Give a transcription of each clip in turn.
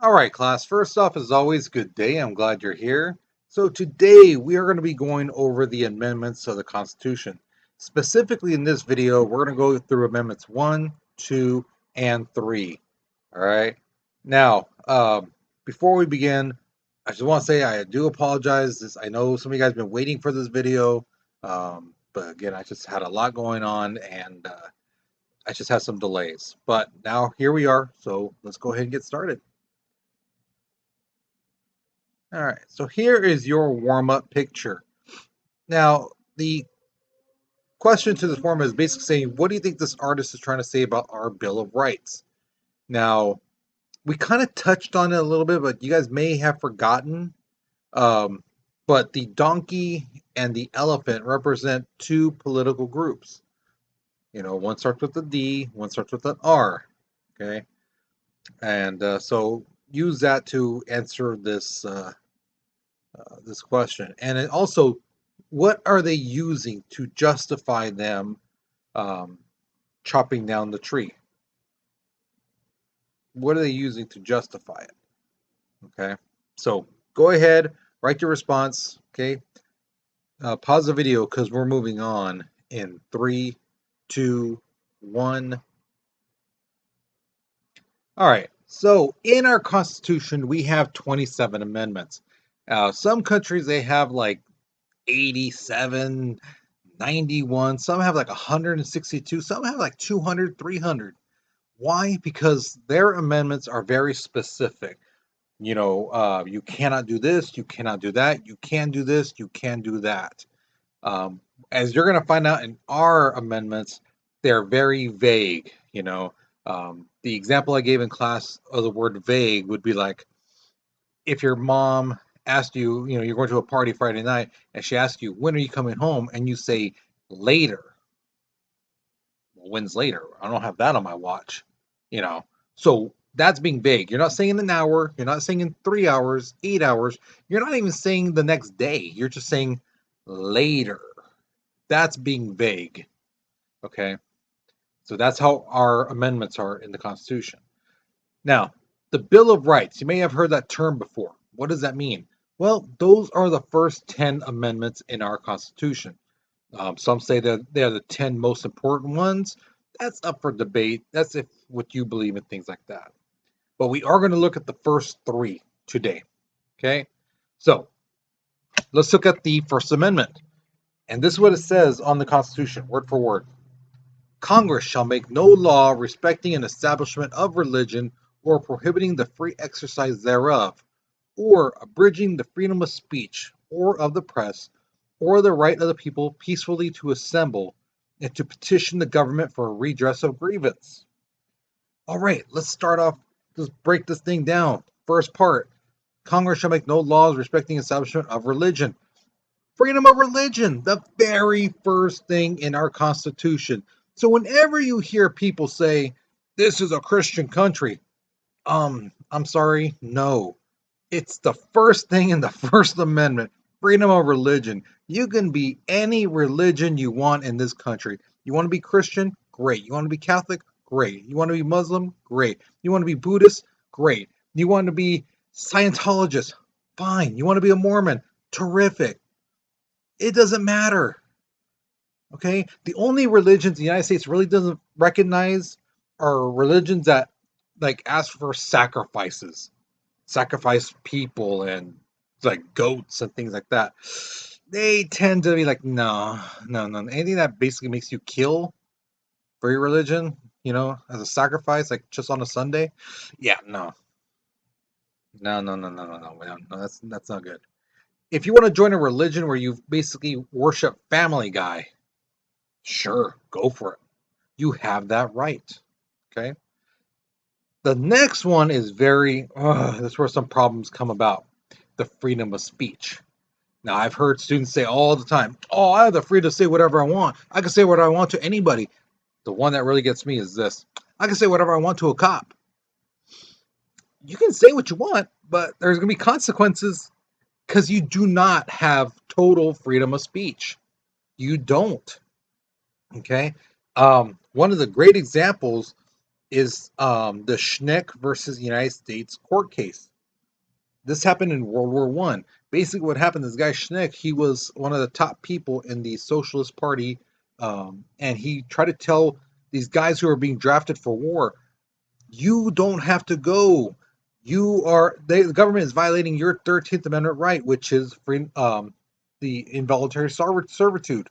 All right, class. First off, as always, good day. I'm glad you're here. So, today we are going to be going over the amendments to the Constitution. Specifically, in this video, we're going to go through Amendments 1, 2, and 3. All right. Now, before we begin, I just want to say I do apologize. I know some of you guys have been waiting for this video, but again, I just had a lot going on and I just had some delays. But now here we are. So, let's go ahead and get started. All right, so here is your warm-up picture. Now, the question to this form is basically saying, what do you think this artist is trying to say about our Bill of Rights? Now, we kind of touched on it a little bit, but you guys may have forgotten. But the donkey and the elephant represent two political groups. You know, one starts with a D, one starts with an R. Okay, and so use that to answer this question. And it also, what are they using to justify them um, chopping down the tree? What are they using to justify it? Okay, so go ahead, write your response. Okay, pause the video because we're moving on in 3, 2, 1. All right, so in our Constitution, we have 27 amendments. Some countries, they have like 87, 91. Some have like 162. Some have like 200, 300. Why? Because their amendments are very specific. You know, you cannot do this, you cannot do that, you can do this, you can do that. Um, as you're going to find out in our amendments, they're very vague. You know, the example I gave in class of the word vague would be like, if your mom asked you, you know, you're going to a party Friday night, and she asks you, when are you coming home? And you say, later. Well, when's later? I don't have that on my watch, you know. So that's being vague. You're not saying an hour, you're not saying in 3 hours, 8 hours, you're not even saying the next day. You're just saying later. That's being vague. Okay. So that's how our amendments are in the Constitution. Now, the Bill of Rights, you may have heard that term before. What does that mean? Well, those are the first 10 amendments in our Constitution. Some say that they're the 10 most important ones. That's up for debate. That's if what you believe in, things like that. But we are going to look at the first three today. Okay? So let's look at the First Amendment. And this is what it says on the Constitution, word for word. Congress shall make no law respecting an establishment of religion or prohibiting the free exercise thereof, or abridging the freedom of speech or of the press, or the right of the people peacefully to assemble and to petition the government for a redress of grievance. All right, let's start off, let's break this thing down. First part, Congress shall make no laws respecting establishment of religion. Freedom of religion, the very first thing in our Constitution. So whenever you hear people say, this is a Christian country, I'm sorry, no. It's the first thing in the First Amendment, freedom of religion. You can be any religion you want in this country. You want to be Christian? Great. You want to be Catholic? Great. You want to be Muslim? Great. You want to be Buddhist? Great. You want to be Scientologist? Fine. You want to be a Mormon? Terrific. It doesn't matter. Okay? The only religions the United States really doesn't recognize are religions that like ask for sacrifice people and like goats and things like that. They tend to be like, no, no, no. Anything that basically makes you kill for your religion, you know, as a sacrifice, like just on a Sunday. Yeah, no. No, no, no, no, no, no, no. That's not good. If you want to join a religion where you basically worship Family Guy, sure, go for it. You have that right. Okay. The next one is that's where some problems come about. The freedom of speech. Now, I've heard students say all the time, oh, I have the freedom to say whatever I want. I can say whatever I want to anybody. The one that really gets me is this. I can say whatever I want to a cop. You can say what you want, but there's going to be consequences because you do not have total freedom of speech. You don't. Okay. One of the great examples is the Schnick versus United States court case. This happened in World War One. Basically, what happened, this guy Schnick, he was one of the top people in the Socialist Party, and he tried to tell these guys who are being drafted for war, you don't have to go. The government is violating your 13th Amendment right, which is free, the involuntary servitude.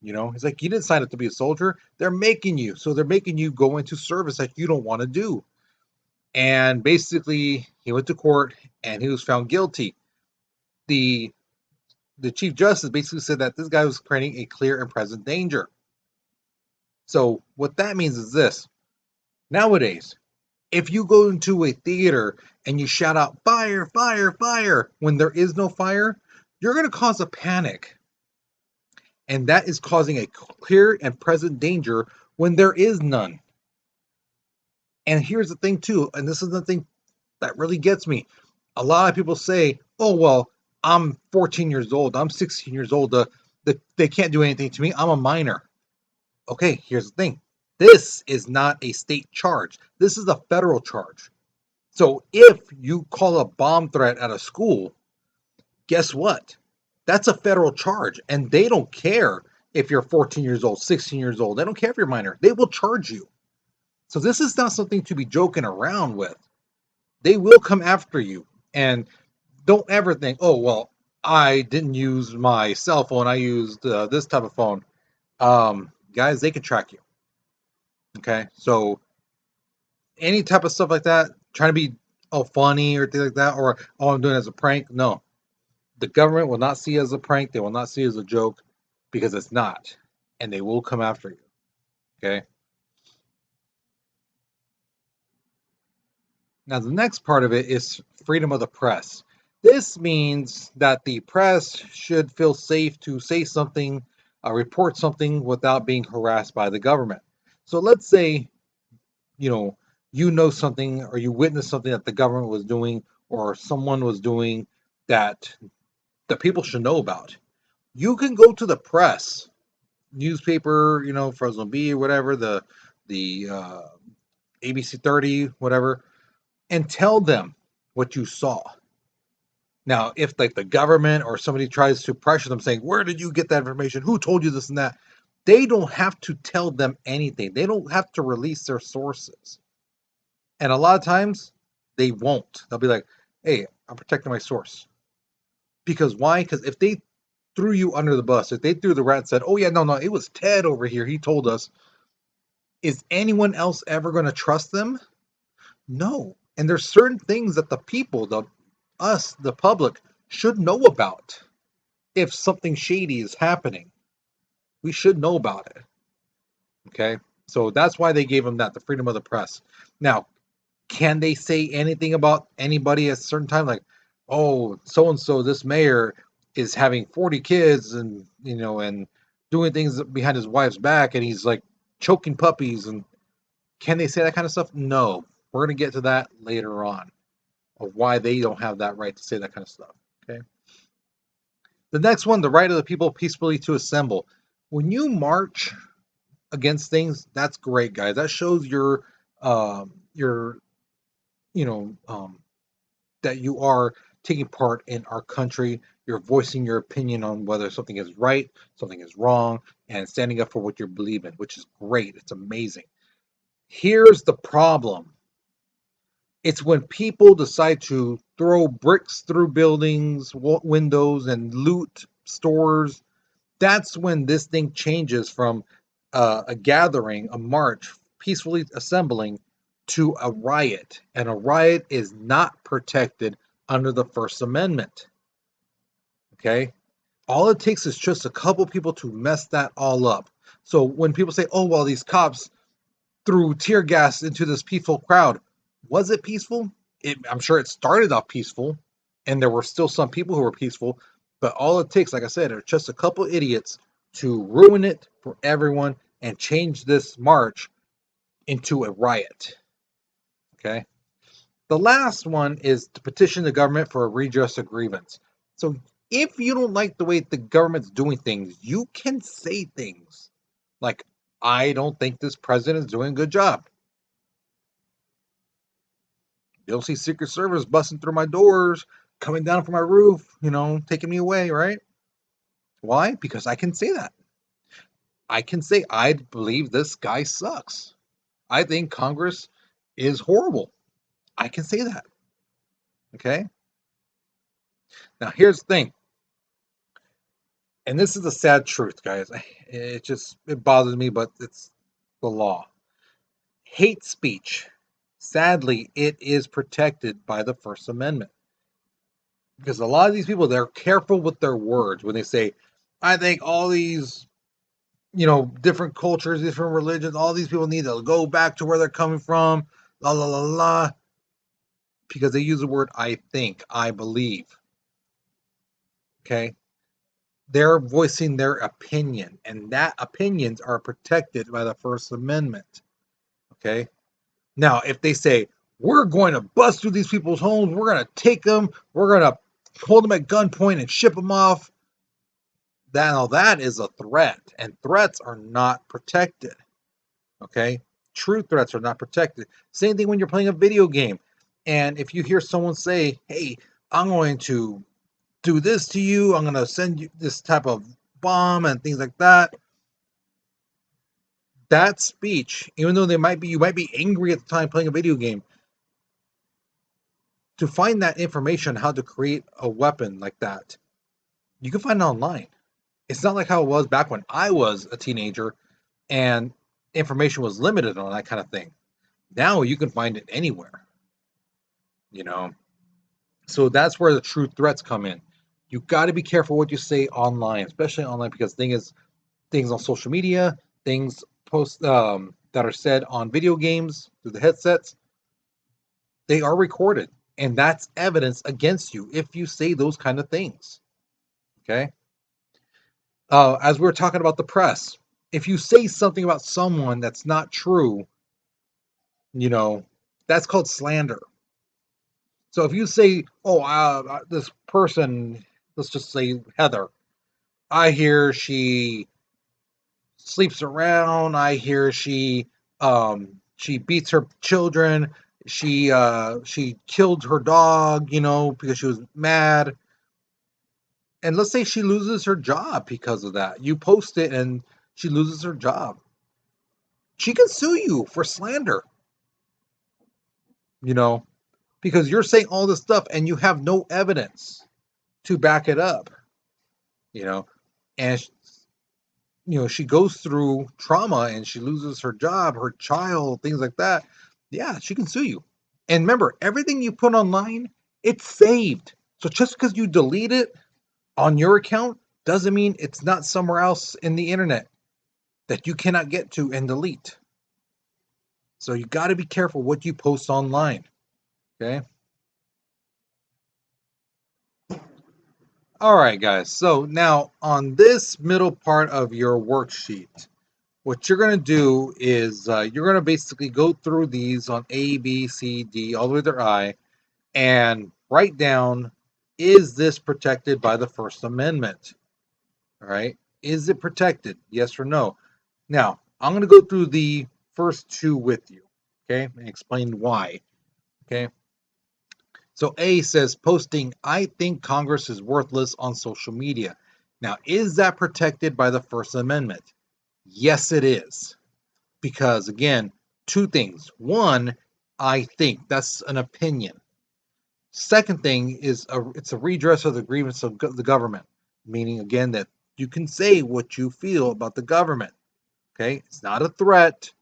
You know, he's like, you didn't sign up to be a soldier. They're making you. So they're making you go into service that you don't want to do. And basically, he went to court and he was found guilty. The Chief Justice basically said that this guy was creating a clear and present danger. So what that means is this. Nowadays, if you go into a theater and you shout out fire, fire, fire when there is no fire, you're going to cause a panic. And that is causing a clear and present danger when there is none. And here's the thing too, and this is the thing that really gets me. A lot of people say, oh, well, I'm 14 years old. I'm 16 years old. They can't do anything to me. I'm a minor. Okay, here's the thing. This is not a state charge. This is a federal charge. So if you call a bomb threat at a school, guess what? That's a federal charge. And they don't care if you're 14 years old, 16 years old. They don't care if you're minor. They will charge you. So this is not something to be joking around with. They will come after you. And don't ever think, oh, well, I didn't use my cell phone. I used this type of phone. Guys, they can track you. Okay, so any type of stuff like that, trying to be funny or things like that, or I'm doing it as a prank. No, the government will not see it as a prank. They will not see it as a joke because it's not, and they will come after you. Okay. Now the next part of it is freedom of the press. This means that the press should feel safe to say something, report something without being harassed by the government. So let's say, you know something or you witness something that the government was doing or someone was doing that the people should know about. You can go to the press, newspaper, Fresno Bee or whatever, the ABC 30, whatever, and tell them what you saw. Now, if like the government or somebody tries to pressure them saying, where did you get that information? Who told you this and that? They don't have to tell them anything. They don't have to release their sources. And a lot of times they won't. They'll be like, hey, I'm protecting my source. Because why? Because if they threw you under the bus, if they threw the rat and said, oh, yeah, no, it was Ted over here. He told us. Is anyone else ever going to trust them? No. And there's certain things that the people, the public, should know about. If something shady is happening, we should know about it. Okay? So that's why they gave them the freedom of the press. Now, can they say anything about anybody at a certain time? Like, oh, so and so, this mayor is having 40 kids and doing things behind his wife's back, and he's like choking puppies. And can they say that kind of stuff? No. We're going to get to that later on of why they don't have that right to say that kind of stuff. Okay. The next one, the right of the people peacefully to assemble. When you march against things, that's great, guys. That shows that you are taking part in our country. You're voicing your opinion on whether something is right, something is wrong, and standing up for what you believe in, which is great. It's amazing. Here's the problem. It's when people decide to throw bricks through buildings, windows, and loot stores. That's when this thing changes from a gathering, a march, peacefully assembling, to a riot. And a riot is not protected under the First Amendment. Okay? All it takes is just a couple people to mess that all up. So when people say, oh, well, these cops threw tear gas into this peaceful crowd, was it peaceful? I'm sure it started off peaceful, and there were still some people who were peaceful, but all it takes, like I said, are just a couple idiots to ruin it for everyone and change this march into a riot. Okay? The last one is to petition the government for a redress of grievance. So if you don't like the way the government's doing things, you can say things like, I don't think this president is doing a good job. You'll see Secret Service busting through my doors, coming down from my roof, taking me away, right? Why? Because I can say that. I can say I believe this guy sucks. I think Congress is horrible. I can say that. Okay? Now here's the thing. And this is the sad truth, guys. It bothers me, but it's the law. Hate speech. Sadly, it is protected by the First Amendment. Because a lot of these people, they're careful with their words when they say, I think all these, different cultures, different religions, all these people need to go back to where they're coming from, la la la la, because they use the word I think, I believe. Okay? They're voicing their opinion, and that opinions are protected by the First Amendment. Okay? Now, if they say, we're going to bust through these people's homes, we're going to take them, we're going to hold them at gunpoint and ship them off, that is a threat, and threats are not protected. Okay? True threats are not protected. Same thing when you're playing a video game, and if you hear someone say, hey, I'm going to do this to you, I'm going to send you this type of bomb and things like that. That speech, even though you might be angry at the time playing a video game, to find that information how to create a weapon like that, you can find it online. It's not like how it was back when I was a teenager and information was limited on that kind of thing. Now you can find it anywhere. So that's where the true threats come in. You got to be careful what you say online, especially online, because things on social media, things that are said on video games through the headsets, they are recorded, and that's evidence against you if you say those kind of things. Okay. As we were talking about the press, if you say something about someone that's not true, that's called slander. So if you say, "Oh, this person," let's just say Heather, I hear she sleeps around. I hear she beats her children. She killed her dog, because she was mad. And let's say she loses her job because of that. You post it and she loses her job. She can sue you for slander. Because you're saying all this stuff and you have no evidence to back it up. And she goes through trauma and she loses her job, her child, things like that. Yeah, she can sue you. And remember, everything you put online, it's saved. So just because you delete it on your account doesn't mean it's not somewhere else in the internet that you cannot get to and delete. So you got to be careful what you post online. Okay. All right, guys. So now on this middle part of your worksheet, what you're going to do is you're going to basically go through these on A, B, C, D, all the way to I, and write down, is this protected by the First Amendment? All right. Is it protected? Yes or no? Now, I'm going to go through the first two with you, okay, and explain why. Okay. So A says posting, I think Congress is worthless on social media. Now, is that protected by the First Amendment? Yes, it is. Because again, two things. One, I think that's an opinion. Second thing is it's a redress of the grievance of the government, meaning again that you can say what you feel about the government. Okay, it's not a threat.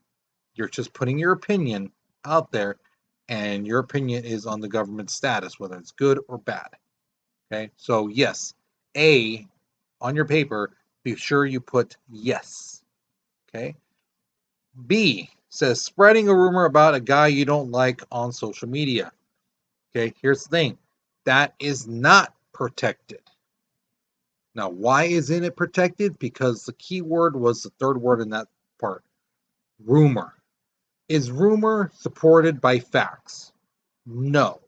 You're just putting your opinion out there, and your opinion is on the government status, whether it's good or bad. Okay, so yes, A on your paper, be sure you put yes. Okay, B says spreading a rumor about a guy you don't like on social media. Okay, here's the thing, that is not protected. Now, why isn't it protected? Because the key word was the third word in that part, rumor. Is rumor supported by facts? No.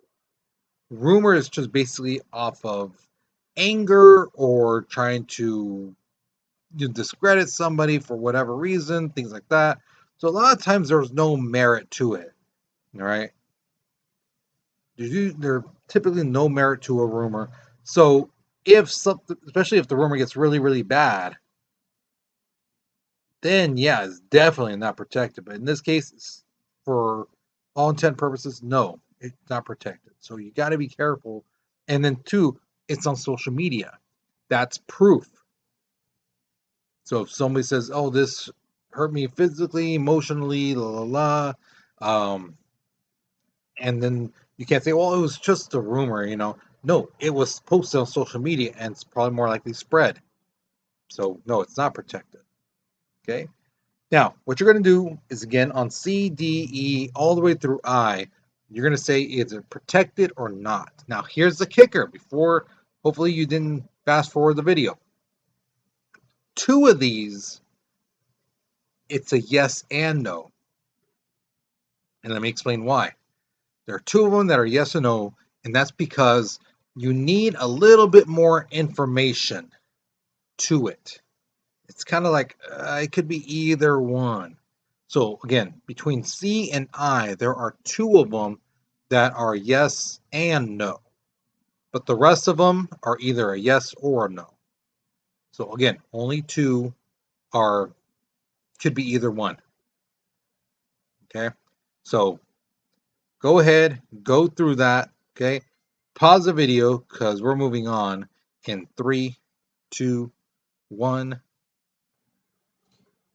Rumor is just basically off of anger or trying to discredit somebody for whatever reason, things like that. So a lot of times there's no merit to it. All right. There's typically no merit to a rumor. So if something, especially if the rumor gets really, really bad, then yeah, it's definitely not protected. But in this case, for all intent purposes, no, it's not protected. So you got to be careful. And then two, it's on social media. That's proof. So if somebody says, "Oh, this hurt me physically, emotionally, la la la," and then you can't say, "Well, it was just a rumor." No, it was posted on social media, and it's probably more likely spread. So no, it's not protected. Okay. Now, what you're going to do is again on C, D, E, all the way through I, you're going to say is it protected or not. Now, here's the kicker before, hopefully, you didn't fast forward the video. Two of these, it's a yes and no. And let me explain why. There are two of them that are yes and no, and that's because you need a little bit more information to it. It's kind of like it could be either one. So again, between C and I, there are two of them that are yes and no, but the rest of them are either a yes or a no. So again, only two are could be either one. Okay, so go ahead, go through that. Okay, pause the video because we're moving on in 3, 2, 1.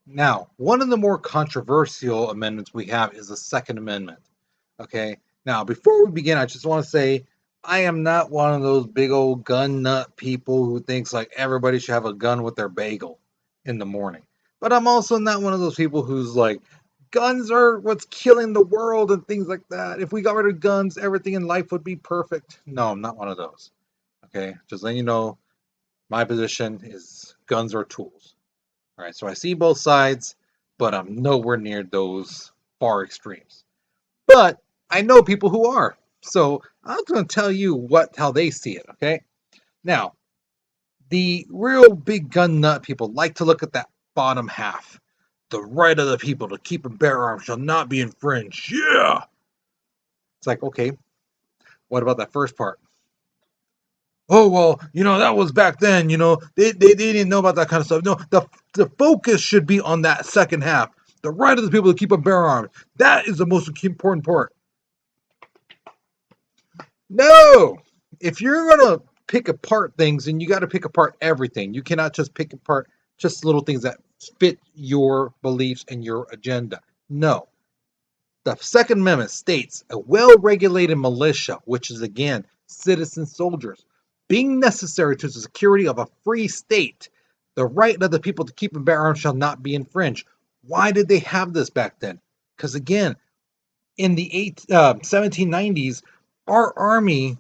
Now, one of the more controversial amendments we have is the Second Amendment. Okay. Now, before we begin, I just want to say I am not one of those big old gun nut people who thinks like everybody should have a gun with their bagel in the morning. But I'm also not one of those people who's like, guns are what's killing the world and things like that. If we got rid of guns, everything in life would be perfect. No, I'm not one of those. Okay. Just letting you know, my position is guns are tools. All right, so I see both sides, but I'm nowhere near those far extremes. But I know people who are. So I'm going to tell you how they see it, okay? Now, the real big gun nut people like to look at that bottom half. The right of the people to keep and bear arms shall not be infringed. Yeah. It's like, okay, what about that first part? Oh well, that was back then. They didn't know about that kind of stuff. No, the focus should be on that second half. The right of the people to keep a bear arms. That is the most important part. No, if you're gonna pick apart things, then you got to pick apart everything. You cannot just pick apart just little things that fit your beliefs and your agenda. No, the Second Amendment states a well-regulated militia, which is again citizen soldiers, being necessary to the security of a free state, the right of the people to keep and bear arms shall not be infringed. Why did they have this back then? Because again, in the 1790s, our army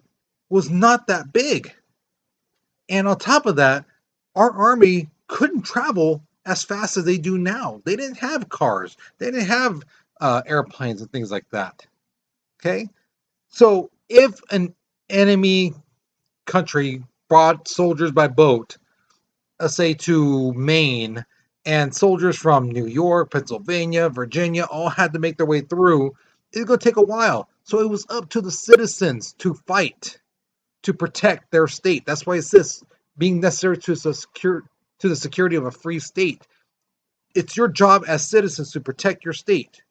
was not that big, and on top of that, our army couldn't travel as fast as they do now. They didn't have cars. They didn't have airplanes and things like that. Okay, so if an enemy country brought soldiers by boat, say to Maine, and soldiers from New York, Pennsylvania, Virginia all had to make their way through, it's going to take a while. So it was up to the citizens to fight to protect their state. That's why it says being necessary to the security of a free state. It's your job as citizens to protect your state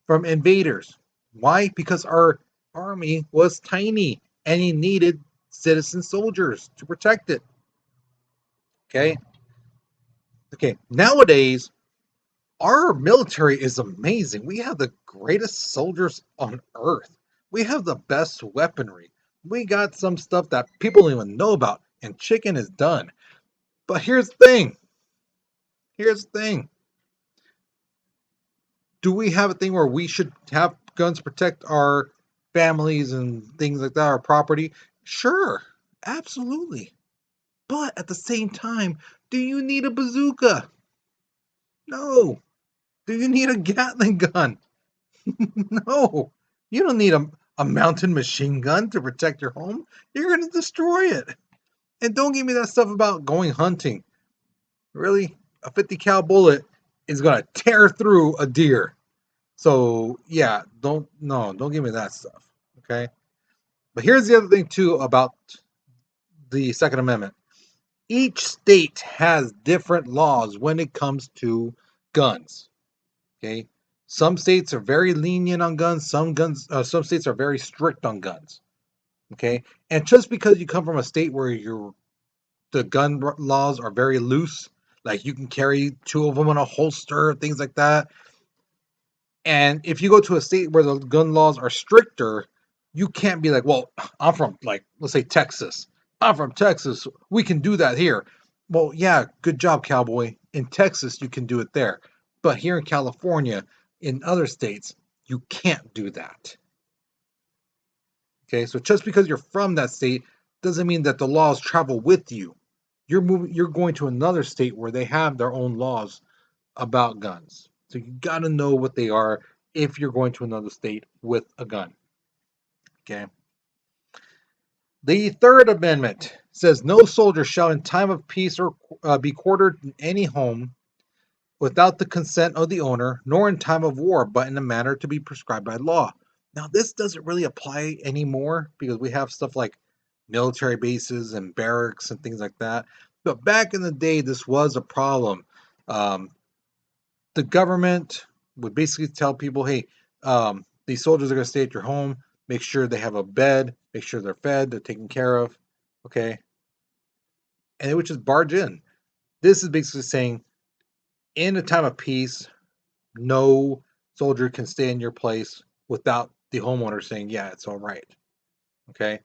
from invaders. Why? Because our army was tiny and he needed citizen soldiers to protect it. Okay. Okay. Nowadays, our military is amazing. We have the greatest soldiers on earth. We have the best weaponry. We got some stuff that people don't even know about, and chicken is done. But here's the thing. Here's the thing. Do we have a thing where we should have guns protect our families and things like that, our property? Sure, absolutely. But at the same time, do you need a bazooka? No. Do you need a Gatling gun? No. You don't need a mountain machine gun to protect your home. You're going to destroy it. And don't give me that stuff about going hunting. Really? A 50 cal bullet is going to tear through a deer. So, yeah, don't give me that stuff. Okay? But here's the other thing too about the Second Amendment. Each state has different laws when it comes to guns. Okay, some states are very lenient on guns. Some states are very strict on guns. Okay, and just because you come from a state where the gun laws are very loose, like you can carry two of them in a holster, things like that. And if you go to a state where the gun laws are stricter, you can't be like, well, I'm from, like, let's say Texas. I'm from Texas. We can do that here. Well, yeah, good job, cowboy. In Texas, you can do it there. But here in California, in other states, you can't do that. Okay, so just because you're from that state doesn't mean that the laws travel with you. You're going to another state where they have their own laws about guns. So you got to know what they are if you're going to another state with a gun. Okay. The Third Amendment says no soldier shall, in time of peace, or be quartered in any home without the consent of the owner, nor in time of war, but in a manner to be prescribed by law. Now, this doesn't really apply anymore because we have stuff like military bases and barracks and things like that. But back in the day, this was a problem. Um, the government would basically tell people, hey, these soldiers are going to stay at your home. Make sure they have a bed. Make sure they're fed. They're taken care of. Okay. And they would just barge in. This is basically saying, in a time of peace, no soldier can stay in your place without the homeowner saying, yeah, it's all right. Okay.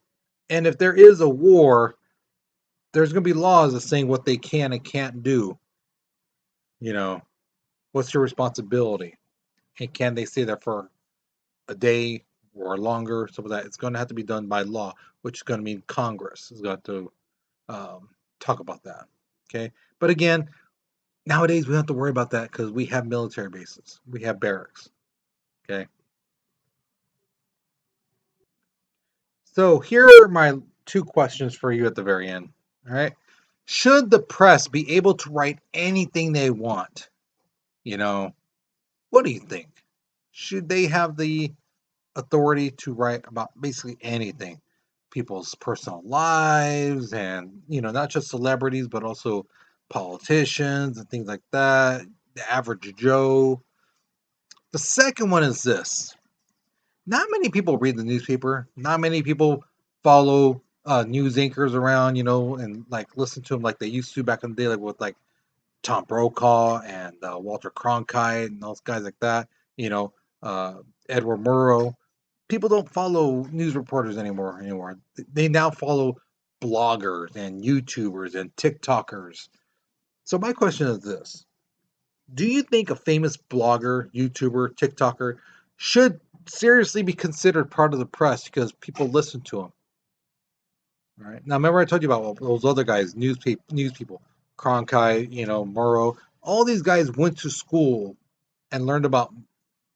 And if there is a war, there's going to be laws of saying what they can and can't do. You know, what's your responsibility? And can they stay there for a day or longer? So that it's going to have to be done by law, which is going to mean Congress is going to talk about that. Okay. But again, nowadays we don't have to worry about that because we have military bases, we have barracks. Okay. So here are my two questions for you at the very end. All right. Should the press be able to write anything they want? You know, what do you think? Should they have the authority to write about basically anything? People's personal lives and, not just celebrities, but also politicians and things like that, the average Joe. The second one is this: not many people read the newspaper. Not many people follow news anchors around, and like listen to them like they used to back in the day, like with like Tom Brokaw and Walter Cronkite and those guys like that. You know, Edward Murrow. People don't follow news reporters anymore. They now follow bloggers and YouTubers and TikTokers. So my question is this: do you think a famous blogger, YouTuber, TikToker should seriously be considered part of the press because people listen to him? All right. Now, remember I told you about those other guys, news people, Cronkite, Murrow. All these guys went to school and learned about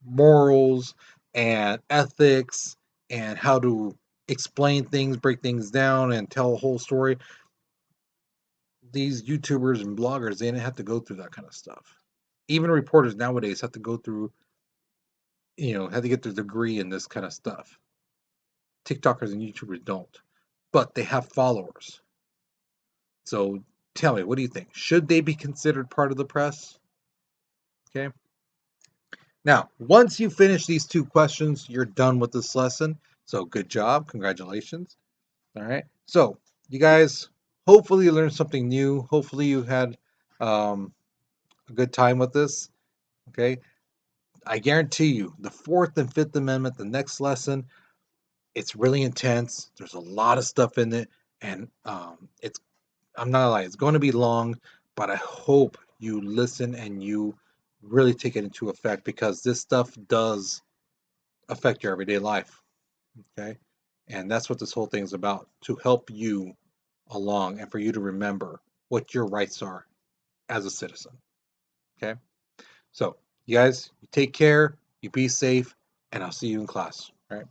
morals and ethics and how to explain things, break things down, and tell a whole story. These YouTubers and bloggers, they didn't have to go through that kind of stuff. Even reporters nowadays have to go through, have to get their degree in this kind of stuff. TikTokers and YouTubers don't, but they have followers. So tell me, what do you think? Should they be considered part of the press? Okay. Now, once you finish these two questions, you're done with this lesson. So good job. Congratulations. All right. So you guys, hopefully you learned something new. Hopefully you had a good time with this. Okay. I guarantee you, the Fourth and Fifth Amendment, the next lesson, it's really intense. There's a lot of stuff in it, and it's I'm not gonna lie, it's going to be long, but I hope you listen and you really take it into effect because this stuff does affect your everyday life. Okay, and that's what this whole thing is about, to help you along and for you to remember what your rights are as a citizen. Okay, so you guys, you take care, you be safe, and I'll see you in class. All right.